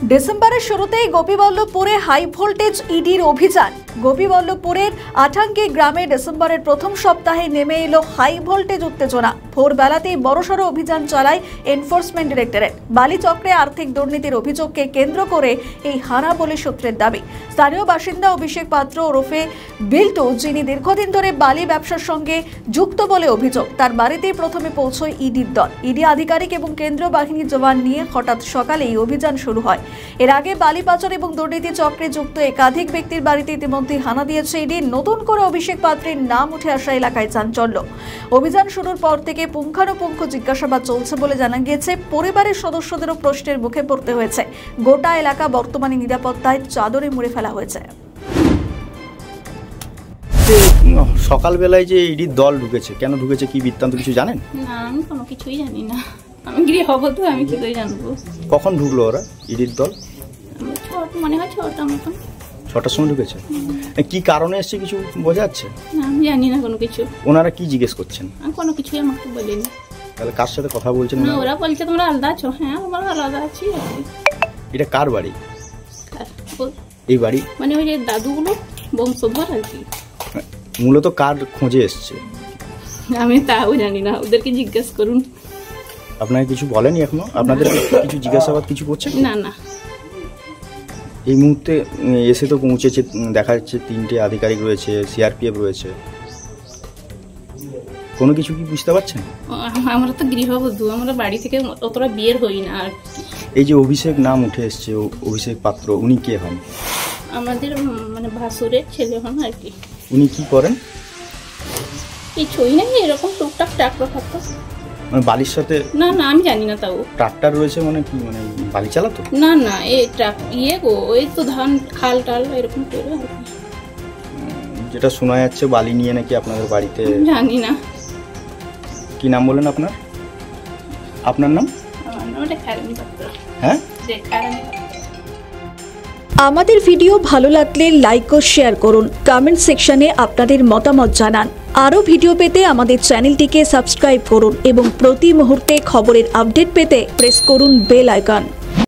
ডিসেম্বরের শুরুতেই গোপীবল্লভপুরে high voltage ইডির অভিযান। গোপীবল্লভপুরের আঠাঙ্গি গ্রামে ডিসেম্বরের প্রথম সপ্তাহে নেমে এলো হাই ভোল্টেজ উত্তেজনা। ভোরবেলাতেই বড়সড় অভিযান চালায় এনফোর্সমেন্ট ডিরেক্টরেট। বালি চক্রে আর্থিক দুর্নীতির অভিযোগকে কেন্দ্র করে এই হানা বলে সূত্রের দাবি। স্থানীয় বাসিন্দা অভিষেক পাত্র ওরফে বিল্টু, যিনি দীর্ঘদিন ধরে বালি ব্যবসার সঙ্গে যুক্ত বলে অভিযোগ, তার বাড়িতেই প্রথমে পৌঁছয় ইডির দল। ইডি আধিকারিক এবং কেন্দ্রীয় বাহিনীর জওয়ান নিয়ে হঠাৎ সকালে এই অভিযান শুরু হয়। এর আগে বালি পাচার এবং দুর্নীতি চক্রে যুক্ত একাধিক ব্যক্তির বাড়িতে ইতিমধ্যে হানা দিয়েছে ইডি। নতুন করে অভিষেক পাত্রের নাম উঠে আসা এলাকায় চাঞ্চল্য। অভিযান শুরুর পর থেকে পুঙ্খানুপুঙ্খ জিজ্ঞাসাবাদ চলছে বলে জানা গিয়েছে। পরিবারের সদস্যদেরও প্রশ্নের মুখে পড়তে হয়েছে। গোটা এলাকা বর্তমানে নিরাপত্তায় চাদরে মুড়ে ফেলা হয়েছে। সকালবেলায় যে ইডির দল ঢুকেছে, কেন ঢুকেছে, কি বৃত্তান্ত কিছু জানেন? না, আমি কোনো কিছুই জানি না। আমি গৃহবধূ, আমি কি করে জানবো? কখন ঢুকলো ওরা, ইডির দল? মনে হয় 6টা মতন। 6টার সময় ঢুকেছে। কি কারণে এসছে কিছু বোঝা যাচ্ছে? না, আমি জানি না কোনো কিছু। ওনারা কি জিজ্ঞেস করছেন? আমি কোনো কিছুই আমাকে বলেনি। তাহলে কার সাথে কথা বলছেন? না, ওরা বলছে তোমরা আলাদা আছো। হ্যাঁ, আমরা আলাদা আছি। এটা কার বাড়ি? এই বাড়ি মানে ওই যে দাদুগুলো বংশধর আর কি। মূলত কার খোঁজে এসছে? আমি তাও জানি না, ওদেরকে জিজ্ঞেস করুন। আপনাকে কিছু বলেনি এখনো? আপনাদের কিছু জিজ্ঞাসাবাদ কিছু করছেন? না না, এই মুহূর্তে এসে তো পৌঁছেছে, দেখা যাচ্ছে 3টে আধিকারিক রয়েছে, সিআরপিএফ রয়েছে। কোনো কিছু কি বুঝতে পারছেন? আমরা তো গৃহবধূ, আমরা বাড়ি থেকে অতটা বিয়ের হই না। আর এই যে অভিষেক নাম উঠে এসছে, অভিষেক পাত্র, উনি কে হন? আমাদের মানে ভাসুরের ছেলে হন আর কি। উনি কি করেন? কিছুই নাই, এরকম টুকটাক ট্রাক্টর ফাক্টর। মানে বালির সাথে? না না, আমি জানি না। তাও ট্রাক্টর রয়েছে মানে কি, মানে বালি চালাতো? না না, এই ওই তো ধান খাল টাল এরকম করে। যেটা শোনা যাচ্ছে বালি নিয়ে নাকি আপনাদের বাড়িতে। জানি না। কি নাম বলেন আপনার? আপনার নাম? হ্যাঁ, আমাদের ভিডিও ভালো লাগলে লাইক ও শেয়ার করুন। কমেন্ট সেকশনে আপনাদের মতামত জানান। আরও ভিডিও পেতে আমাদের চ্যানেলটিকে সাবস্ক্রাইব করুন এবং প্রতি মুহূর্তে খবরের আপডেট পেতে প্রেস করুন বেল আইকন।